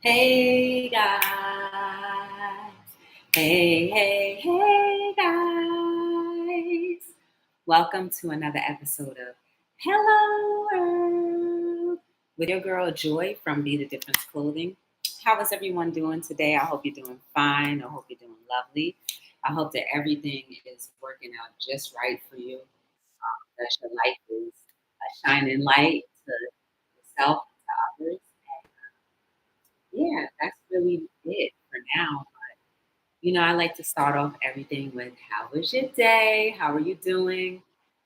Hey guys. Hey guys. Welcome to another episode of Hello World with your girl Joy from Be the Difference Clothing. How is everyone doing today? I hope you're doing fine. I hope you're doing lovely. I hope that everything is working out just right for you. That your life is a shining light to yourself and to others. Yeah, that's really it for now. I like to start off everything with how was your day? How are you doing?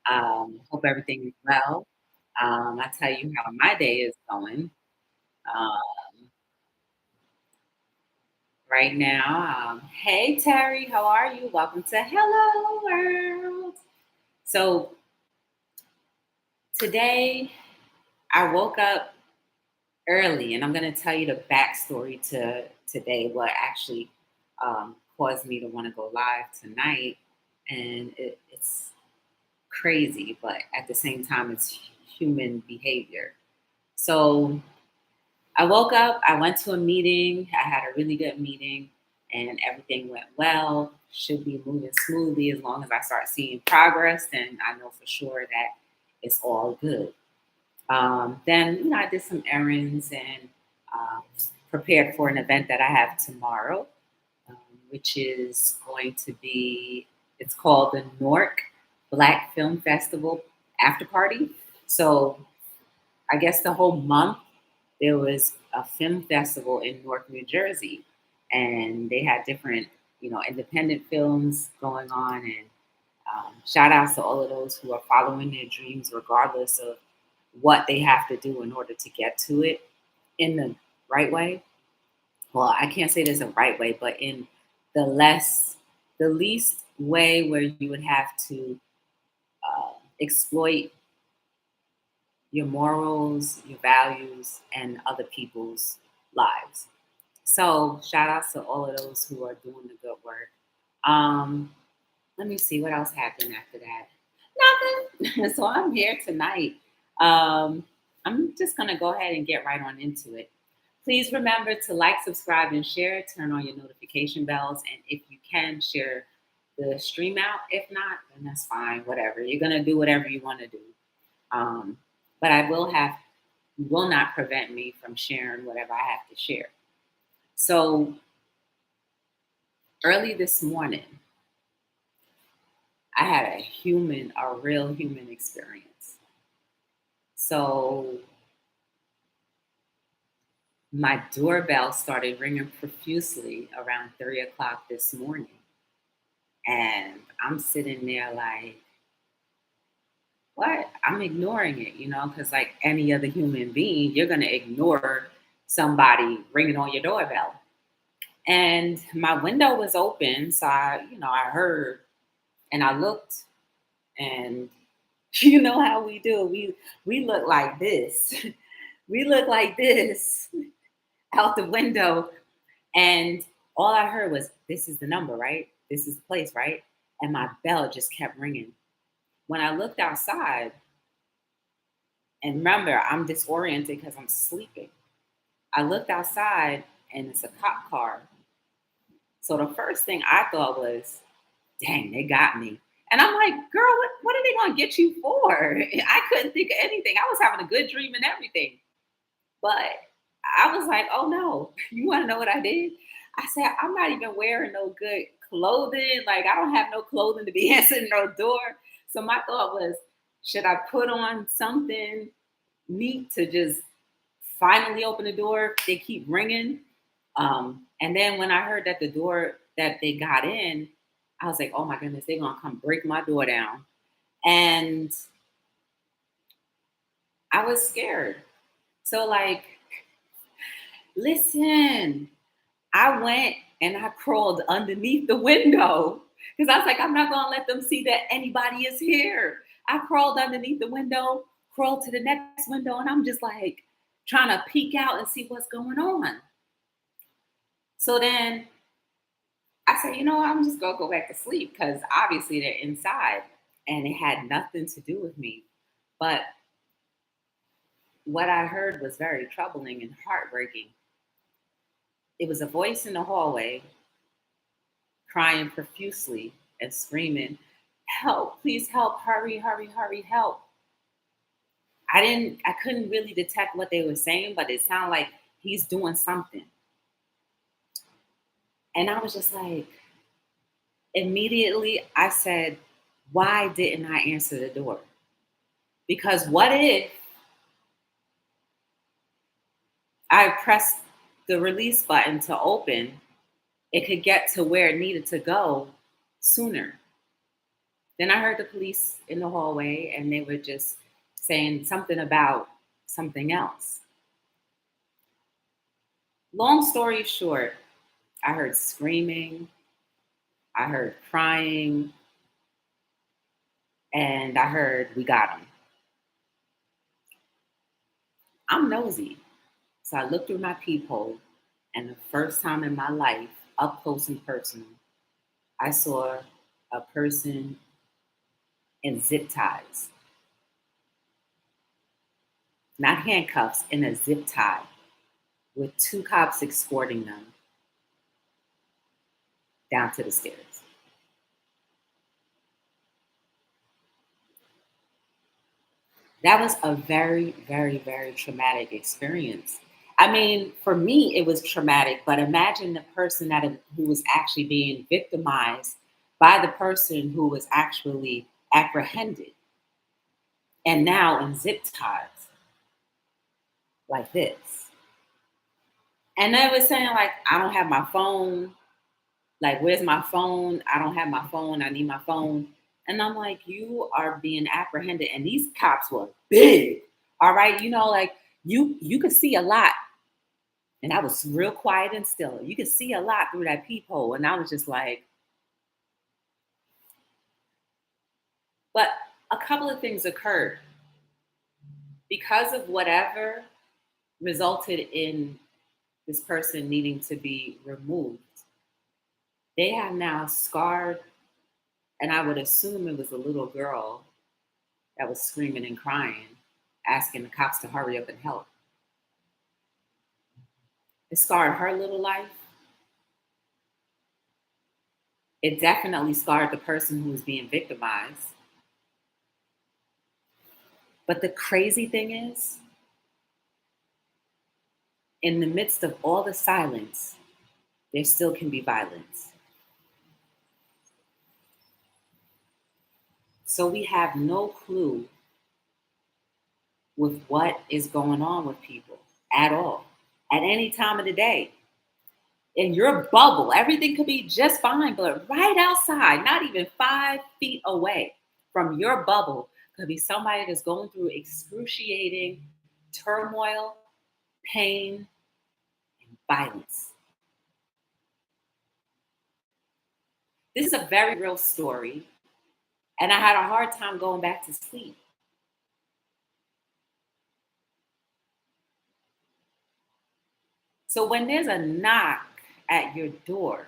Hope everything is well. I'll tell you how my day is going. Um, right now, hey Terry, how are you? Welcome to Hello World. So today I woke up early, and I'm going to tell you the backstory to today, what actually caused me to want to go live tonight. And it's crazy, but at the same time, it's human behavior. So I woke up, I went to a meeting, I had a really good meeting, and everything went well. Should be moving smoothly as long as I start seeing progress, then I know for sure that it's all good. Then, I did some errands and um, prepared for an event that I have tomorrow, um, which is going to be, it's called the Newark Black Film Festival After Party. So I guess the whole month there was a film festival in Newark, New Jersey, and they had different, independent films going on. And shout outs to all of those who are following their dreams, regardless of what they have to do in order to get to it in the right way. Well, I can't say there's a right way, but in the least way where you would have to exploit your morals, your values, and other people's lives. So, shout outs to all of those who are doing the good work. Um, Let me see what else happened after that. Nothing. So I'm here tonight. I'm just gonna go ahead and get right on into it. Please remember to like, subscribe, and share. Turn on your notification bells, and if you can, share the stream out. If not, then that's fine. Whatever you're gonna do, whatever you want to do. Um, but will not prevent me from sharing whatever I have to share. So early this morning, I had a real human experience. So my doorbell started ringing profusely around 3 o'clock this morning. And I'm sitting there like, what? I'm ignoring it, because like any other human being, you're going to ignore somebody ringing on your doorbell. And my window was open. So I heard and I looked, and you know how we do. We look like this. We look like this out the window. And all I heard was, this is the number, right? This is the place, right? And my bell just kept ringing. When I looked outside, and remember, I'm disoriented because I'm sleeping. I looked outside and it's a cop car. So the first thing I thought was, dang, they got me. And I'm like, girl, what are they going to get you for? I couldn't think of anything. I was having a good dream and everything. But I was like, oh no, you want to know what I did? I said, I'm not even wearing no good clothing. Like, I don't have no clothing to be answering no door. So my thought was, should I put on something neat to just finally open the door? They keep ringing. And then when I heard that the door that they got in, I was like, oh my goodness, they're going to come break my door down. And I was scared. So, like, listen, I went and I crawled underneath the window because I was like, I'm not going to let them see that anybody is here. I crawled underneath the window, crawled to the next window, and I'm just like trying to peek out and see what's going on. So then I said, I'm just going to go back to sleep because obviously they're inside and it had nothing to do with me. But what I heard was very troubling and heartbreaking. It was a voice in the hallway crying profusely and screaming, "Help, please help, hurry, hurry, hurry, help." I couldn't really detect what they were saying, but it sounded like he's doing something. And I was just like, immediately I said, why didn't I answer the door? Because what if I pressed the release button to open, it could get to where it needed to go sooner. Then I heard the police in the hallway and they were just saying something about something else. Long story short, I heard screaming, I heard crying, and I heard, "We got him." I'm nosy. So I looked through my peephole, and the first time in my life, up close and personal, I saw a person in zip ties, not handcuffs, in a zip tie with two cops escorting them down to the stairs. That was a very, very, very traumatic experience. I mean, for me, it was traumatic, but imagine the person who was actually being victimized by the person who was actually apprehended and now in zip ties like this. And they were saying, like, I don't have my phone. Like, where's my phone? I don't have my phone. I need my phone. And I'm like, you are being apprehended. And these cops were big. All right. Like you could see a lot. And I was real quiet and still. You could see a lot through that peephole. And I was just like, but a couple of things occurred because of whatever resulted in this person needing to be removed. They have now scarred, and I would assume it was a little girl that was screaming and crying, asking the cops to hurry up and help. It scarred her little life. It definitely scarred the person who was being victimized. But the crazy thing is, in the midst of all the silence, there still can be violence. So we have no clue with what is going on with people at all, at any time of the day. In your bubble, everything could be just fine, but right outside, not even 5 feet away from your bubble, could be somebody that's going through excruciating turmoil, pain, and violence. This is a very real story, and I had a hard time going back to sleep. So when there's a knock at your door,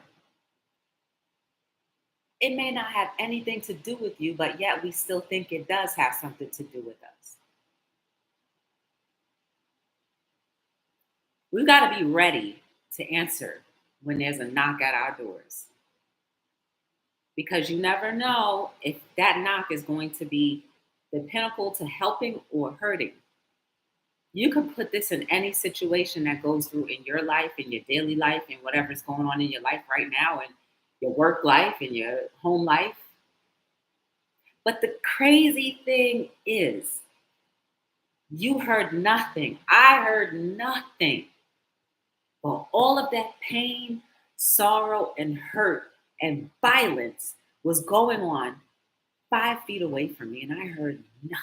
it may not have anything to do with you, but yet we still think it does have something to do with us. We've got to be ready to answer when there's a knock at our doors because you never know if that knock is going to be the pinnacle to helping or hurting. You can put this in any situation that goes through in your life, in your daily life, and whatever's going on in your life right now, and your work life and your home life. But the crazy thing is, you heard nothing. I heard nothing. But all of that pain, sorrow, and hurt and violence was going on 5 feet away from me, and I heard nothing.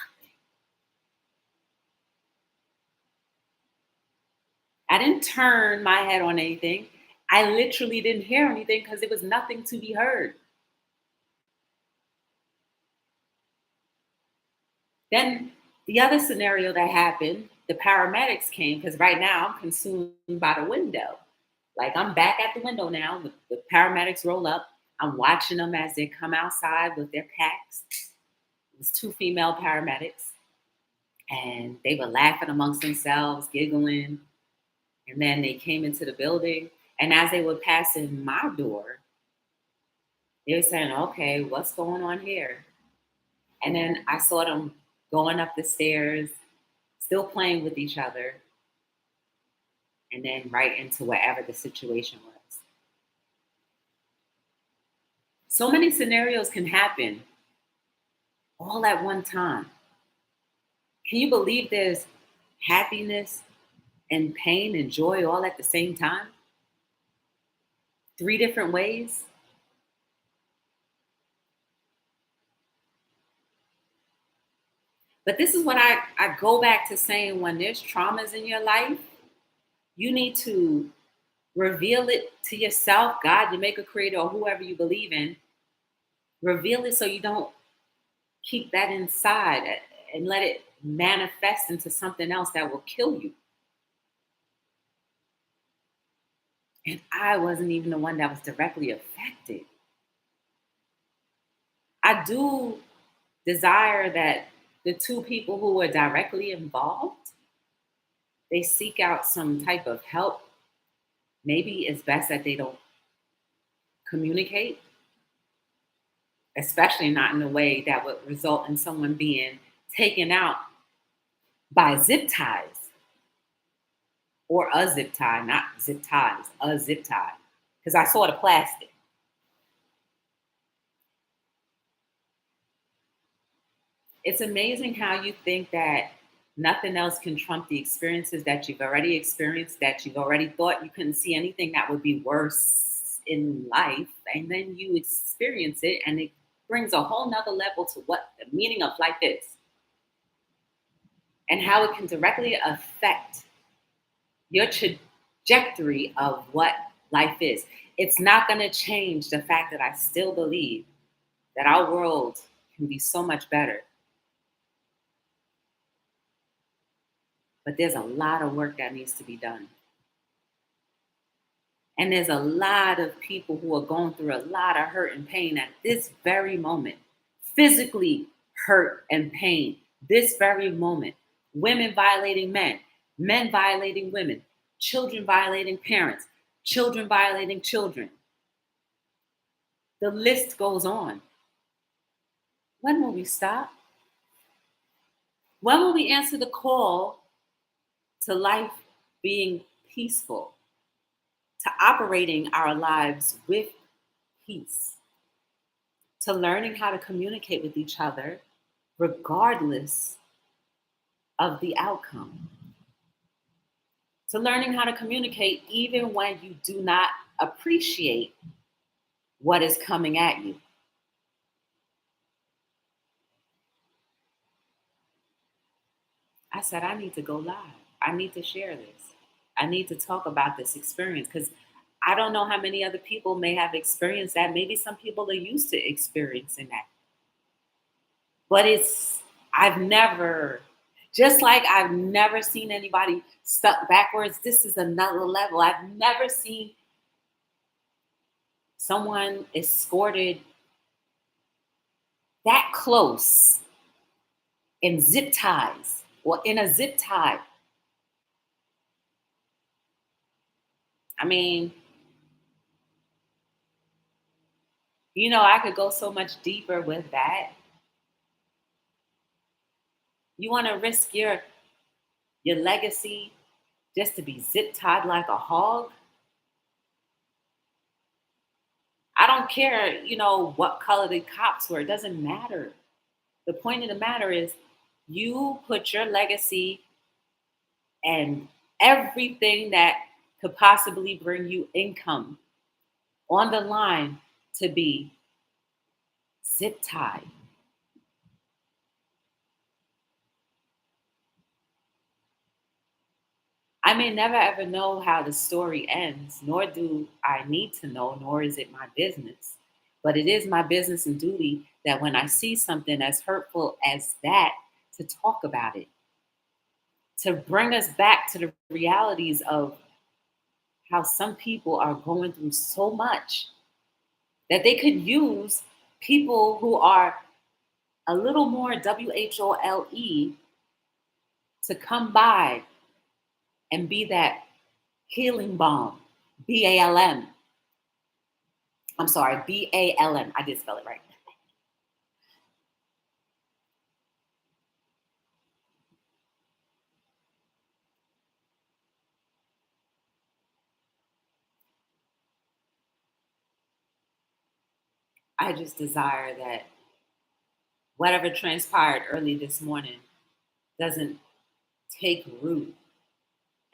I didn't turn my head on anything. I literally didn't hear anything because there was nothing to be heard. Then the other scenario that happened, the paramedics came because right now I'm consumed by the window. Like I'm back at the window now. The paramedics roll up. I'm watching them as they come outside with their packs. It was two female paramedics, and they were laughing amongst themselves, giggling. And then they came into the building, And as they were passing my door, they were saying, okay, what's going on here? And then I saw them going up the stairs, still playing with each other, and then right into whatever the situation was. So many scenarios can happen all at one time. Can you believe there's happiness and pain and joy all at the same time? Three different ways? But this is what I go back to saying: when there's traumas in your life, you need to reveal it to yourself, God, your maker, creator, or whoever you believe in. Reveal it so you don't keep that inside and let it manifest into something else that will kill you. And I wasn't even the one that was directly affected. I do desire that the two people who were directly involved, they seek out some type of help. Maybe it's best that they don't communicate, especially not in a way that would result in someone being taken out by zip ties, or a zip tie, not zip ties, a zip tie. Because I saw the plastic. It's amazing how you think that nothing else can trump the experiences that you've already experienced, that you've already thought you couldn't see anything that would be worse in life. And then you experience it, and it brings a whole nother level to what the meaning of life is and how it can directly affect your trajectory of what life is. It's not going to change the fact that I still believe that our world can be so much better. But there's a lot of work that needs to be done. And there's a lot of people who are going through a lot of hurt and pain at this very moment. Physically hurt and pain, this very moment. Women violating men, men violating women, children violating parents, children violating children. The list goes on. When will we stop? When will we answer the call to life being peaceful, to operating our lives with peace, to learning how to communicate with each other regardless of the outcome, to learning how to communicate even when you do not appreciate what is coming at you? I said, I need to go live. I need to share this. I need to talk about this experience because I don't know how many other people may have experienced that. Maybe some people are used to experiencing that. But I've never, just like I've never seen anybody stuck backwards, this is another level. I've never seen someone escorted that close in zip ties or in a zip tie. I mean, I could go so much deeper with that. You want to risk your legacy just to be zip tied like a hog? I don't care, what color the cops were. It doesn't matter. The point of the matter is you put your legacy and everything that could possibly bring you income on the line to be zip tied. I may never ever know how the story ends, nor do I need to know, nor is it my business. But it is my business and duty that when I see something as hurtful as that, to talk about it, to bring us back to the realities of how some people are going through so much that they could use people who are a little more WHOLE to come by and be that healing balm, BALM. I'm sorry, BALM. I did spell it right. I just desire that whatever transpired early this morning doesn't take root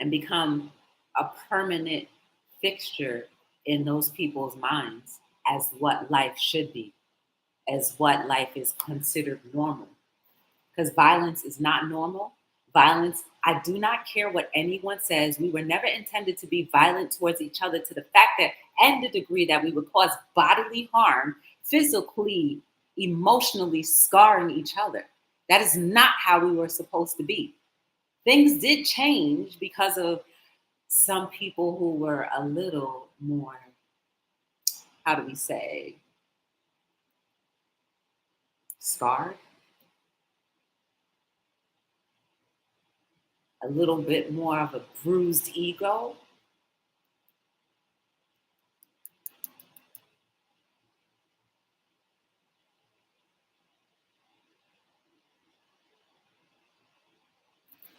and become a permanent fixture in those people's minds as what life should be, as what life is considered normal. Because violence is not normal. Violence, I do not care what anyone says. We were never intended to be violent towards each other to the fact that and the degree that we would cause bodily harm, physically, emotionally scarring each other. That is not how we were supposed to be. Things did change because of some people who were a little more, how do we say, scarred, a little bit more of a bruised ego.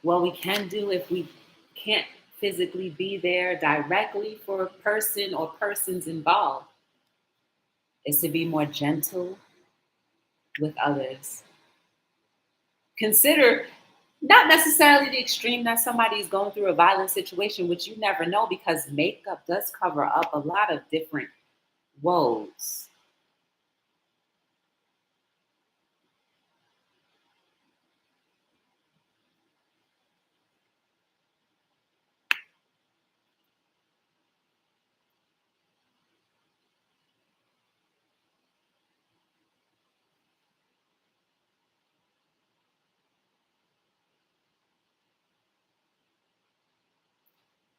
What we can do if we can't physically be there directly for a person or persons involved is to be more gentle with others. Consider not necessarily the extreme that somebody is going through a violent situation, which you never know because makeup does cover up a lot of different woes.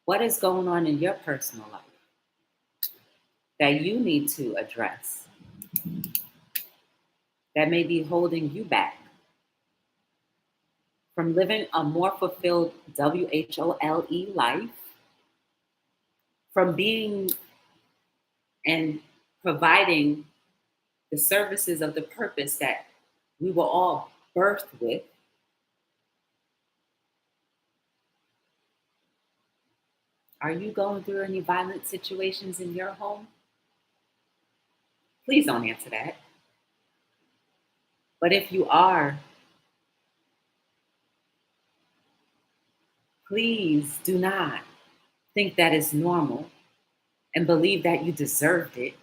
What is going on in your personal life that you need to address that may be holding you back from living a more fulfilled WHOLE life, from being and providing the services of the purpose that we were all birthed with? Are you going through any violent situations in your home? Please don't answer that. But if you are, please do not think that is normal and believe that you deserved it.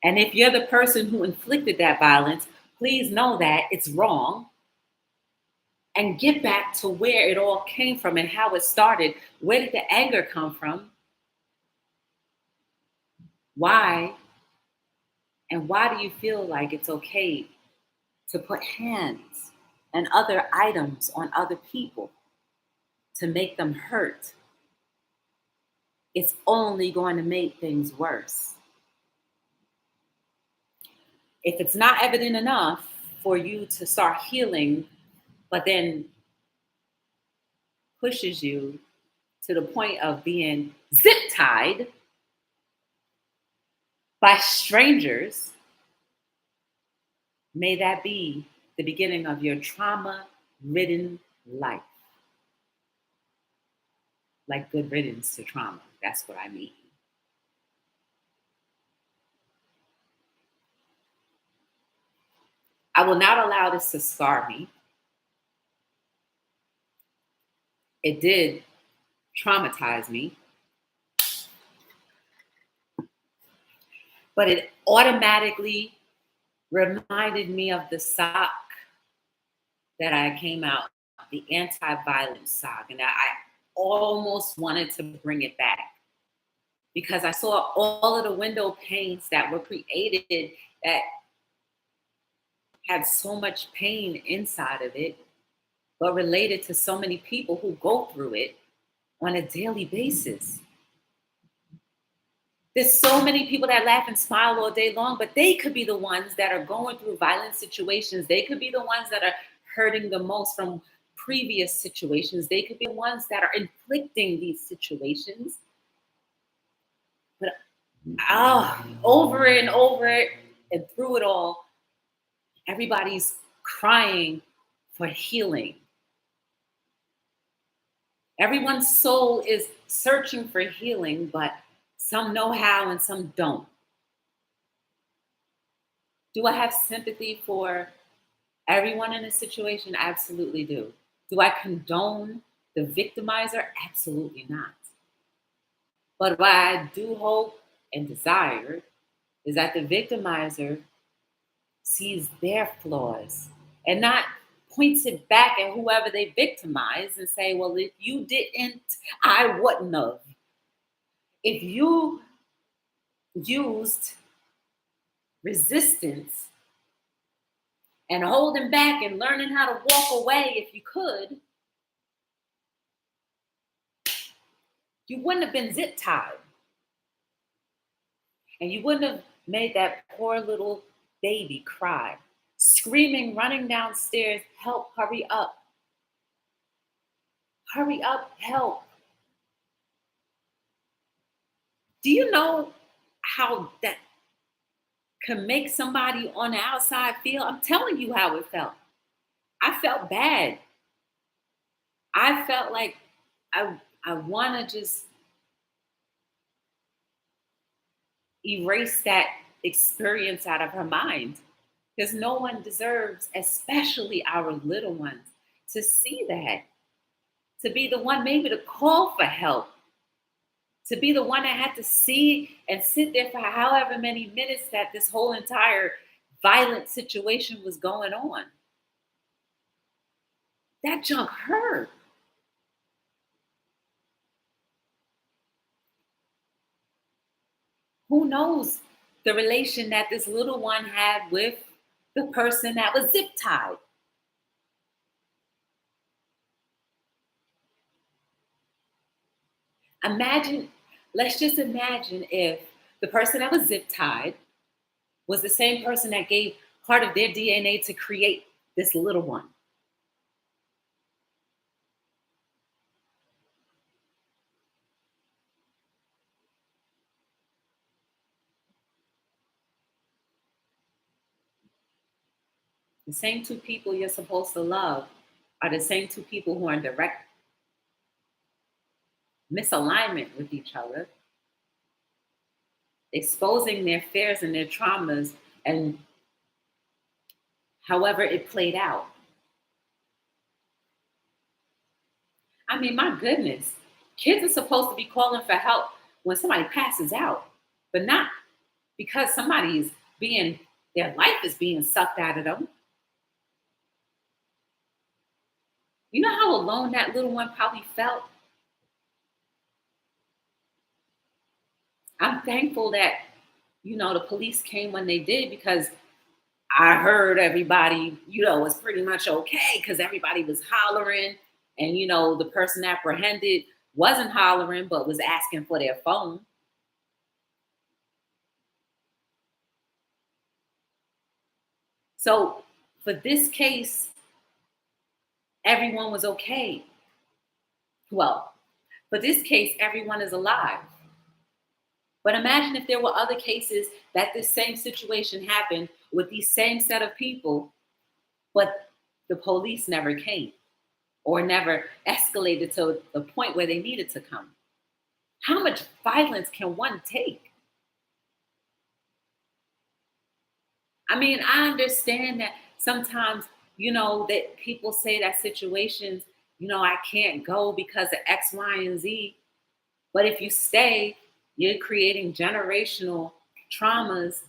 And if you're the person who inflicted that violence, please know that it's wrong and get back to where it all came from and how it started. Where did the anger come from? Why? And why do you feel like it's okay to put hands and other items on other people to make them hurt? It's only going to make things worse. If it's not evident enough for you to start healing, but then pushes you to the point of being zip tied by strangers, may that be the beginning of your trauma ridden life. Like good riddance to trauma. That's what I mean. I will not allow this to scar me. It did traumatize me, but it automatically reminded me of the sock that I came out, the anti-violence sock, and I almost wanted to bring it back because I saw all of the window panes that were created that had so much pain inside of it, but related to so many people who go through it on a daily basis. There's so many people that laugh and smile all day long, but they could be the ones that are going through violent situations. They could be the ones that are hurting the most from previous situations. They could be the ones that are inflicting these situations. over and over it and through it all, everybody's crying for healing. Everyone's soul is searching for healing, but some know how and some don't. Do I have sympathy for everyone in a situation? Absolutely do. Do I condone the victimizer? Absolutely not. But what I do hope and desire is that the victimizer sees their flaws and not points it back at whoever they victimize and say, well, if you didn't, I wouldn't have. If you used resistance and holding back and learning how to walk away if you could, you wouldn't have been zip tied. And you wouldn't have made that poor little baby cry, screaming, running downstairs, help, hurry up, help. Do you know how that can make somebody on the outside feel? I'm telling you how it felt. I felt bad. I felt like I want to just erase that experience out of her mind because no one deserves, especially our little ones, to see that, to be the one maybe to call for help, to be the one that had to see and sit there for however many minutes that this whole entire violent situation was going on. That junk hurt. Who knows the relation that this little one had with the person that was zip tied? Imagine, let's just imagine if the person that was zip tied was the same person that gave part of their DNA to create this little one. The same two people you're supposed to love are the same two people who are in direct misalignment with each other, exposing their fears and their traumas and however it played out. I mean, my goodness, kids are supposed to be calling for help when somebody passes out, but not because somebody's being, their life is being sucked out of them. You know how alone that little one probably felt? I'm thankful that, the police came when they did because I heard everybody, was pretty much okay because everybody was hollering. And, the person apprehended wasn't hollering, but was asking for their phone. So for this case, everyone was okay. Well, for this case, everyone is alive. But imagine if there were other cases that this same situation happened with these same set of people, but the police never came or never escalated to the point where they needed to come. How much violence can one take? I mean, I understand that sometimes, that people say that situations, I can't go because of X, Y, and Z. But if you stay, you're creating generational traumas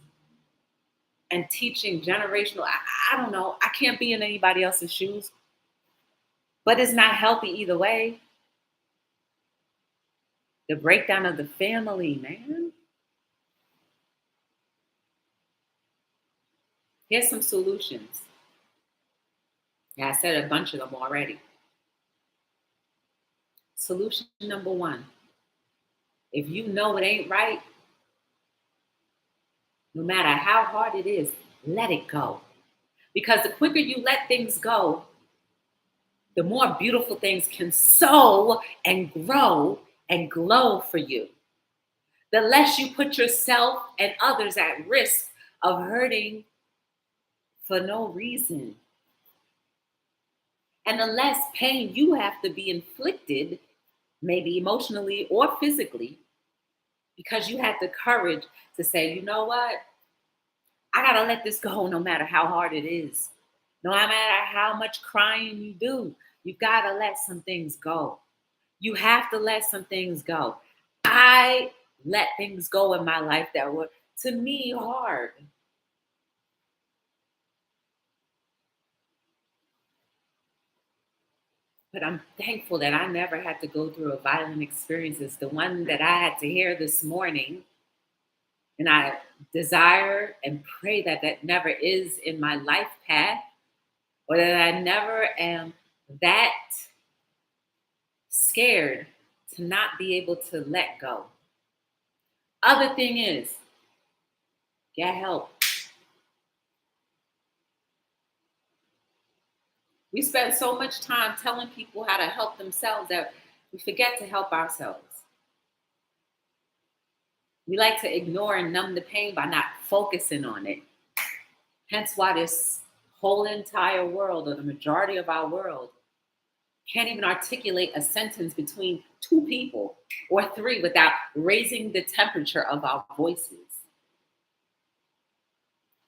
and teaching generational. I don't know. I can't be in anybody else's shoes, but it's not healthy either way. The breakdown of the family, man. Here's some solutions. Yeah, I said a bunch of them already. Solution number one, if you know it ain't right, no matter how hard it is, let it go. Because the quicker you let things go, the more beautiful things can sow and grow and glow for you. the less you put yourself and others at risk of hurting for no reason. And the less pain you have to be inflicted, maybe emotionally or physically, because you had the courage to say, you know what? I got to let this go no matter how hard it is. No matter how much crying you do, you got to let some things go. You have to let some things go. I let things go in my life that were, to me, hard. But I'm thankful that I never had to go through a violent experience as the one that I had to hear this morning. And I desire and pray that that never is in my life path, or that I never am that scared to not be able to let go. Other thing is, get help. We spend so much time telling people how to help themselves that we forget to help ourselves. We like to ignore and numb the pain by not focusing on it. Hence why this whole entire world, or the majority of our world, can't even articulate a sentence between two people or three without raising the temperature of our voices,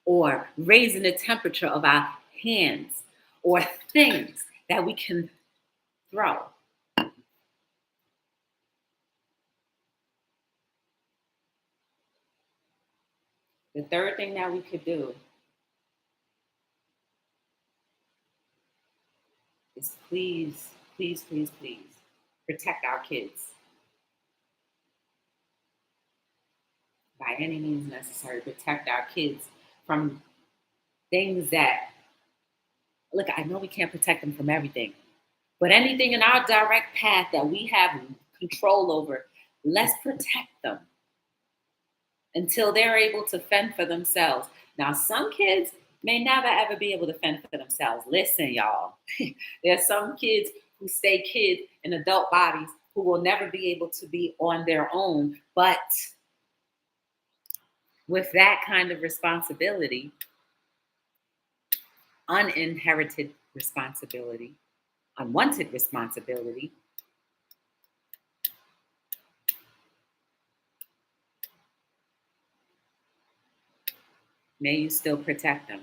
or raising the temperature of our hands, or things that we can throw. The third thing that we could do is please, please, please, please protect our kids by any means necessary. Protect our kids from things that, look, I know we can't protect them from everything, but anything in our direct path that we have control over, let's protect them until they're able to fend for themselves. Now, some kids may never ever be able to fend for themselves. Listen, y'all, there are some kids who stay kids in adult bodies who will never be able to be on their own. But with that kind of responsibility, uninherited responsibility, unwanted responsibility, may you still protect them.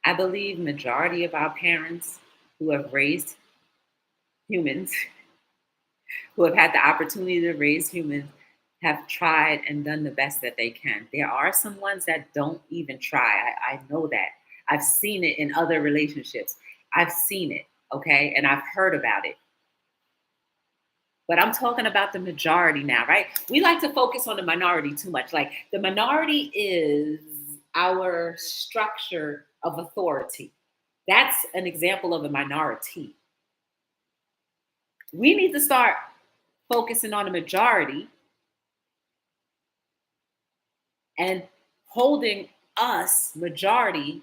I believe majority of our parents who have raised humans, who have had the opportunity to raise humans, have tried and done the best that they can. There are some ones that don't even try. I know that. I've seen it in other relationships. I've seen it, okay? And I've heard about it. But I'm talking about the majority now, right? We like to focus on the minority too much. Like, the minority is our structure of authority. That's an example of a minority. We need to start focusing on the majority and holding us, majority,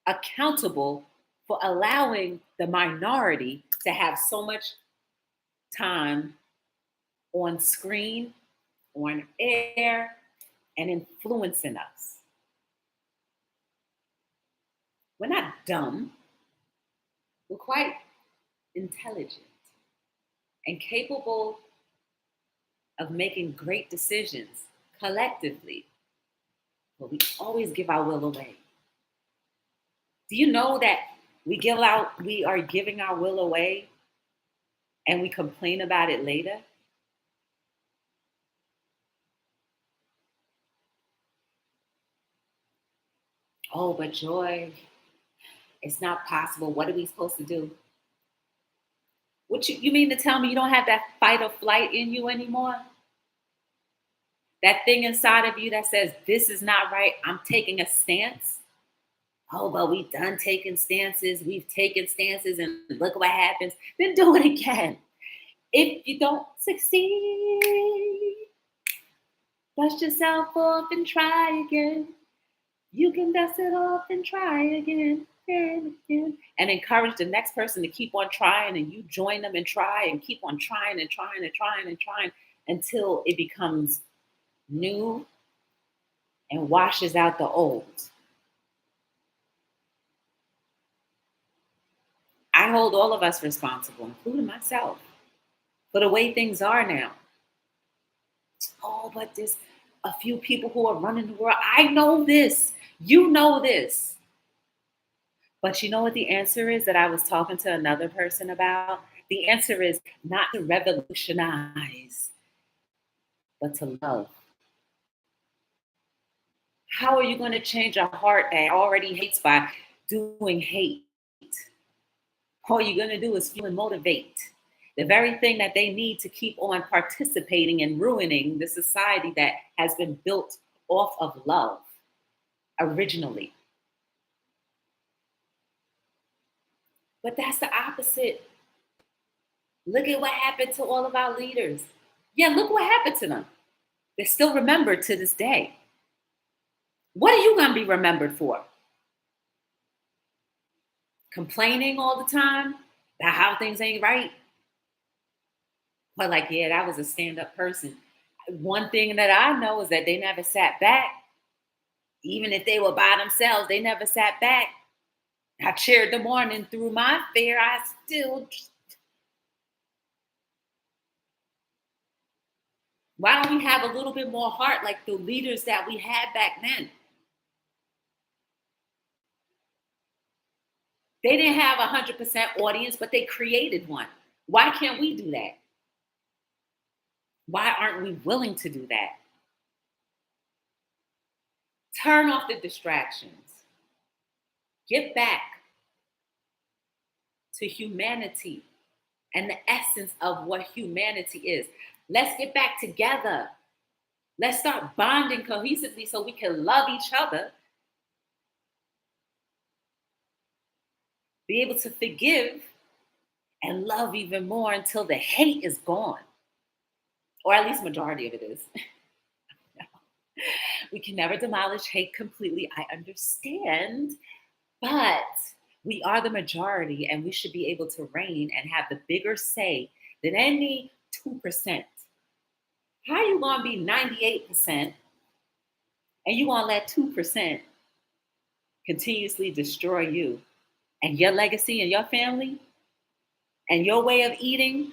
accountable for allowing the minority to have so much time on screen, on air, and influencing us. We're not dumb. We're quite intelligent and capable of making great decisions collectively. But we always give our will away. Do you know that we are giving our will away and we complain about it later? Oh, but Joy, it's not possible. What are we supposed to do? What you mean to tell me you don't have that fight or flight in you anymore? That thing inside of you that says, this is not right, I'm taking a stance? Oh, but we've done taking stances. We've taken stances and look what happens. Then do it again. If you don't succeed, dust yourself off and try again. You can dust it off and try again. and encourage the next person to keep on trying, and you join them and try and keep on trying and trying and trying and trying until it becomes new and washes out the old. I hold all of us responsible, including myself, for the way things are now. Oh, but there's a few people who are running the world. I know this. You know this. But you know what the answer is that I was talking to another person about? The answer is not to revolutionize, but to love. How are you going to change a heart that already hates by doing hate? All you're going to do is fuel and motivate the very thing that they need to keep on participating and ruining the society that has been built off of love originally. But that's the opposite. Look at what happened to all of our leaders. Yeah, look what happened to them. They're still remembered to this day. What are you going to be remembered for? Complaining all the time about how things ain't right? But like, yeah, that was a stand-up person. One thing that I know is that they never sat back. Even if they were by themselves, they never sat back. I cheered them on, and through my fear, I still. Why don't we have a little bit more heart like the leaders that we had back then? They didn't have a 100% audience, but they created one. Why can't we do that? Why aren't we willing to do that? Turn off the distractions. Get back to humanity and the essence of what humanity is. Let's get back together. Let's start bonding cohesively so we can love each other, be able to forgive, and love even more until the hate is gone. Or at least majority of it is. We can never demolish hate completely. I understand. But we are the majority, and we should be able to reign and have the bigger say than any 2%. How you going to be 98% and you going to let 2% continuously destroy you and your legacy and your family and your way of eating?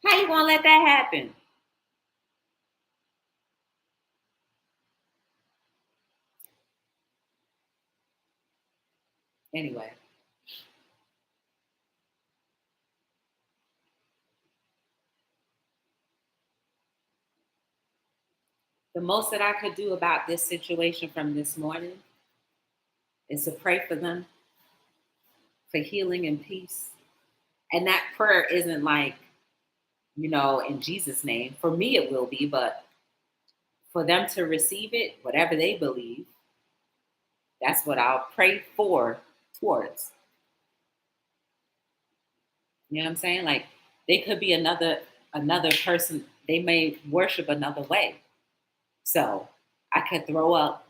How you going to let that happen? Anyway, the most that I could do about this situation from this morning is to pray for them, for healing and peace. And that prayer isn't like, in Jesus' name. For me, it will be, but for them to receive it, whatever they believe, that's what I'll pray for towards. You know what I'm saying? Like they could be another person. They may worship another way. So I could throw up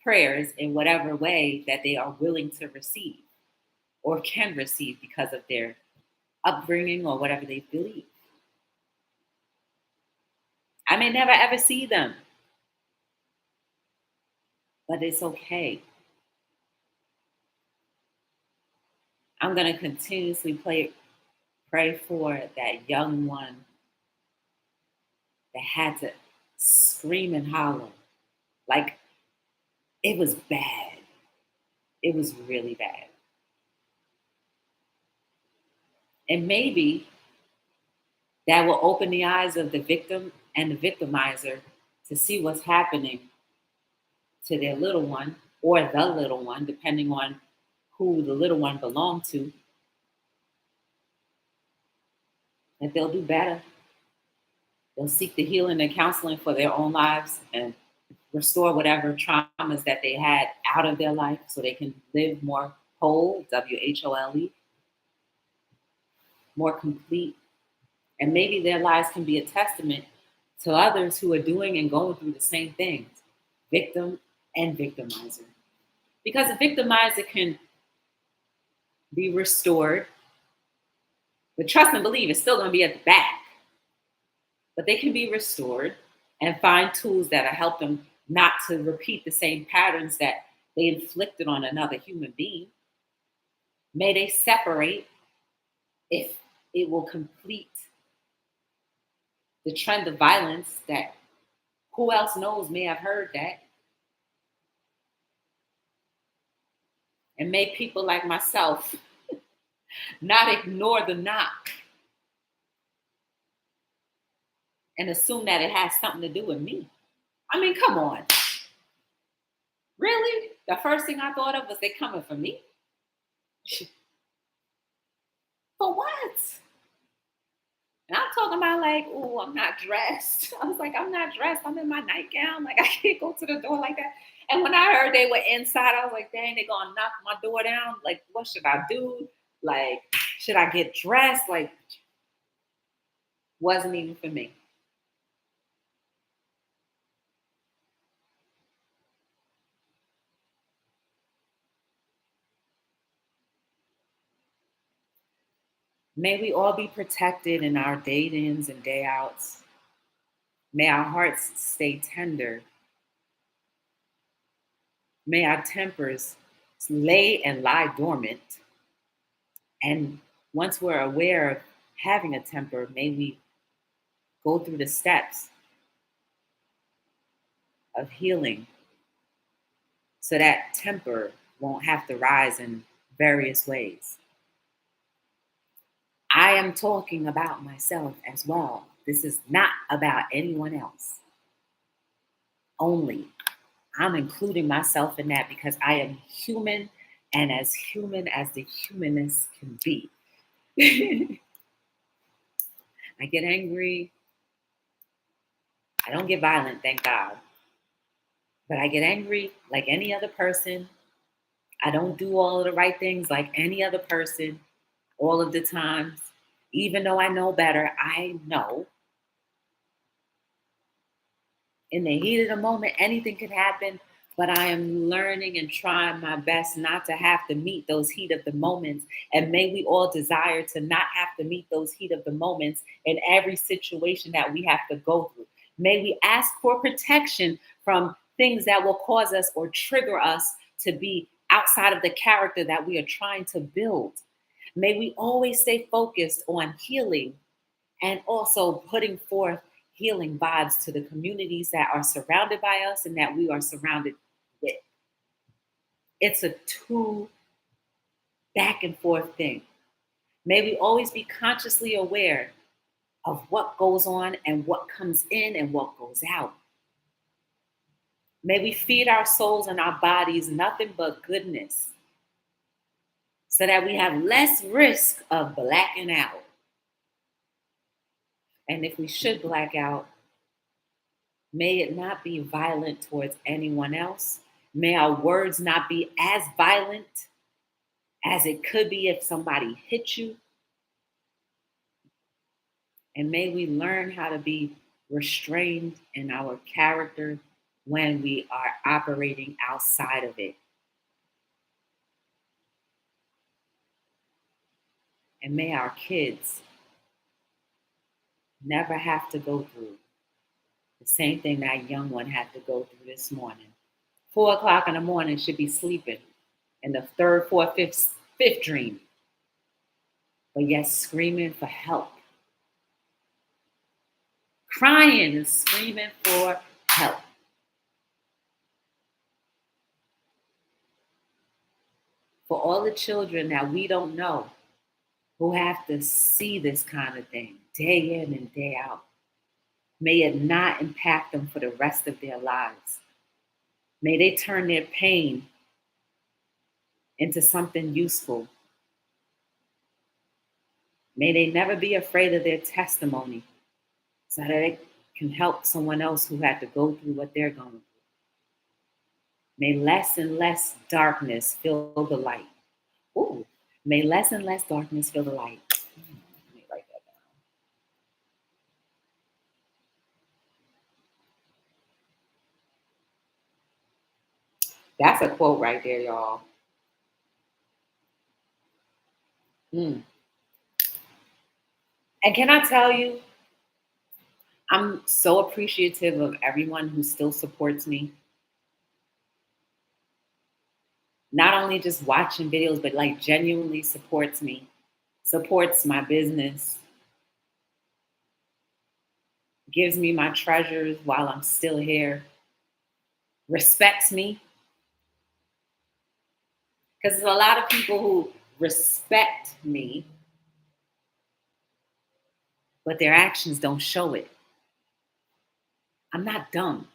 prayers in whatever way that they are willing to receive or can receive because of their upbringing or whatever they believe. I may never ever see them, but it's okay. I'm going to continuously pray for that young one that had to scream and holler. Like it was bad. It was really bad. And maybe that will open the eyes of the victim and the victimizer to see what's happening to their little one or the little one, depending on who the little one belonged to, that they'll do better. They'll seek the healing and counseling for their own lives and restore whatever traumas that they had out of their life so they can live more whole, WHOLE, more complete. And maybe their lives can be a testament to others who are doing and going through the same things. victim and victimizer. Because a victimizer can be restored, but trust and believe it's still going to be at the back. But they can be restored and find tools that'll help them not to repeat the same patterns that they inflicted on another human being. May they separate if it will complete the trend of violence that who else knows may have heard that. And may people like myself not ignore the knock and assume that it has something to do with me. I mean, come on. Really? The first thing I thought of was they coming for me? For what? And I'm talking about like, oh, I'm not dressed. I was like, I'm not dressed. I'm in my nightgown. Like, I can't go to the door like that. And when I heard they were inside, I was like, dang, they're going to knock my door down. Like, what should I do? Like, should I get dressed? Like, wasn't even for me. May we all be protected in our day ins and day outs. May our hearts stay tender. May our tempers lay and lie dormant. And once we're aware of having a temper, may we go through the steps of healing so that temper won't have to rise in various ways. I am talking about myself as well. This is not about anyone else. Only I'm including myself in that because I am human and as human as the humanist can be. I get angry. I don't get violent, thank God. But I get angry like any other person. I don't do all of the right things like any other person all of the times. Even though I know better, I know in the heat of the moment, anything could happen. But I am learning and trying my best not to have to meet those heat of the moments. And may we all desire to not have to meet those heat of the moments in every situation that we have to go through. May we ask for protection from things that will cause us or trigger us to be outside of the character that we are trying to build. May we always stay focused on healing and also putting forth healing vibes to the communities that are surrounded by us and that we are surrounded with. It's a two back and forth thing. May we always be consciously aware of what goes on and what comes in and what goes out. May we feed our souls and our bodies nothing but goodness so that we have less risk of blacking out. And if we should black out, may it not be violent towards anyone else. May our words not be as violent as it could be if somebody hit you. And may we learn how to be restrained in our character when we are operating outside of it. And may our kids never have to go through the same thing that young one had to go through this morning. 4 o'clock in the morning, should be sleeping in the third, fourth, fifth dream, but yet screaming for help, crying and screaming for help. For all the children that we don't know who have to see this kind of thing day in and day out, may it not impact them for the rest of their lives. May they turn their pain into something useful. May they never be afraid of their testimony so that it can help someone else who had to go through what they're going through. May less and less darkness fill the light. Ooh, may less and less darkness fill the light. Let me write that down. That's a quote right there, y'all. Mm. And can I tell you, I'm so appreciative of everyone who still supports me. Not only just watching videos, but like genuinely supports me, supports my business, gives me my treasures while I'm still here, respects me. Because there's a lot of people who respect me, but their actions don't show it. I'm not dumb.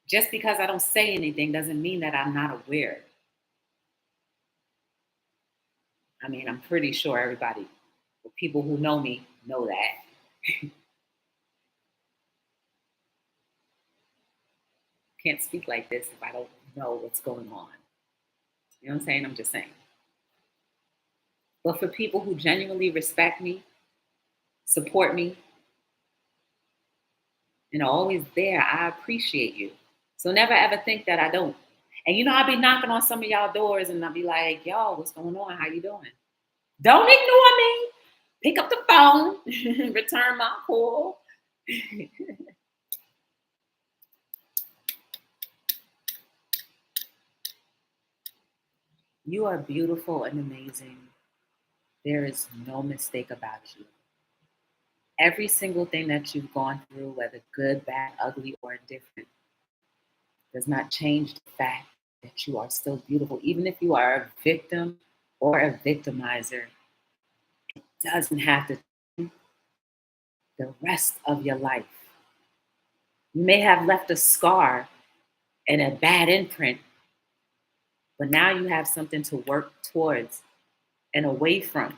Just because I don't say anything doesn't mean that I'm not aware. I mean, I'm pretty sure everybody, the people who know me, know that. Can't speak like this if I don't know what's going on. You know what I'm saying? I'm just saying. But for people who genuinely respect me, support me, and are always there, I appreciate you. So never ever think that I don't. And you know, I'll be knocking on some of y'all doors and I'll be like, yo, what's going on? How you doing? Don't ignore me. Pick up the phone, return my call. You are beautiful and amazing. There is no mistake about you. Every single thing that you've gone through, whether good, bad, ugly, or indifferent, does not change the fact that you are still beautiful. Even if you are a victim or a victimizer, it doesn't have to change the rest of your life. You may have left a scar and a bad imprint, but now you have something to work towards and away from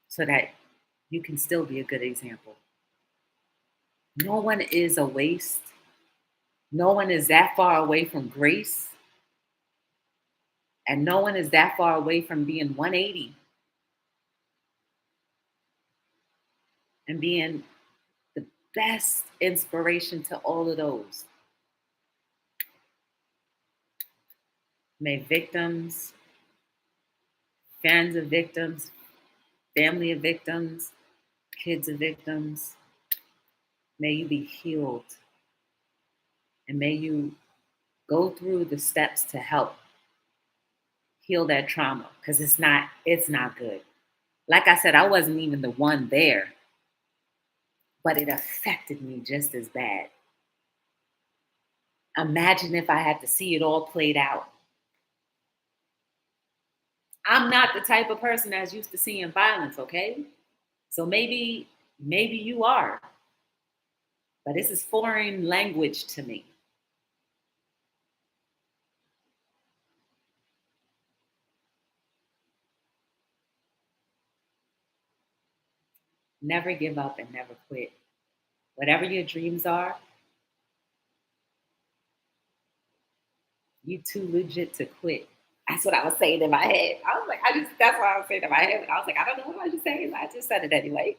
so that you can still be a good example. No one is a waste. No one is that far away from grace. And no one is that far away from being 180 and being the best inspiration to all of those. May victims, fans of victims, family of victims, kids of victims, may you be healed. And may you go through the steps to help heal that trauma because it's not good. Like I said, I wasn't even the one there, but it affected me just as bad. Imagine if I had to see it all played out. I'm not the type of person that's used to seeing violence, okay? So maybe you are, but this is foreign language to me. Never give up and never quit. Whatever your dreams are, you too legit to quit. That's what I was saying in my head. I was like, that's what I was saying in my head. And I was like, I don't know what I was just saying. I just said it anyway.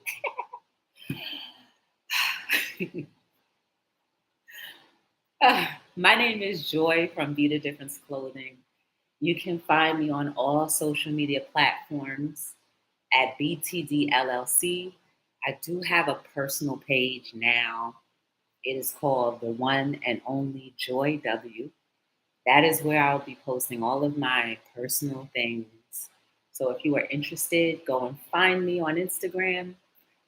My name is Joy from Be the Difference Clothing. You can find me on all social media platforms at btdllc. I do have a personal page now. It is called The One and Only Joy W. That is where I'll be posting all of my personal things. So if you are interested, go and find me on Instagram.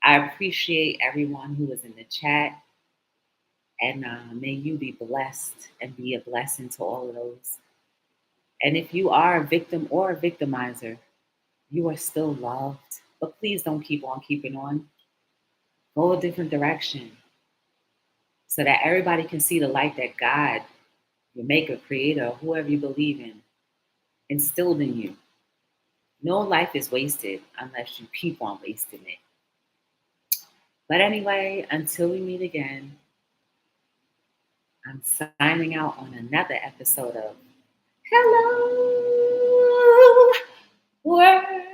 I appreciate everyone who is in the chat. And may you be blessed and be a blessing to all of those. And if you are a victim or a victimizer, you are still loved. But please don't keep on keeping on. Go a different direction so that everybody can see the light that God, your maker, creator, whoever you believe in, instilled in you. No life is wasted unless you keep on wasting it. But anyway, until we meet again, I'm signing out on another episode of Hello World.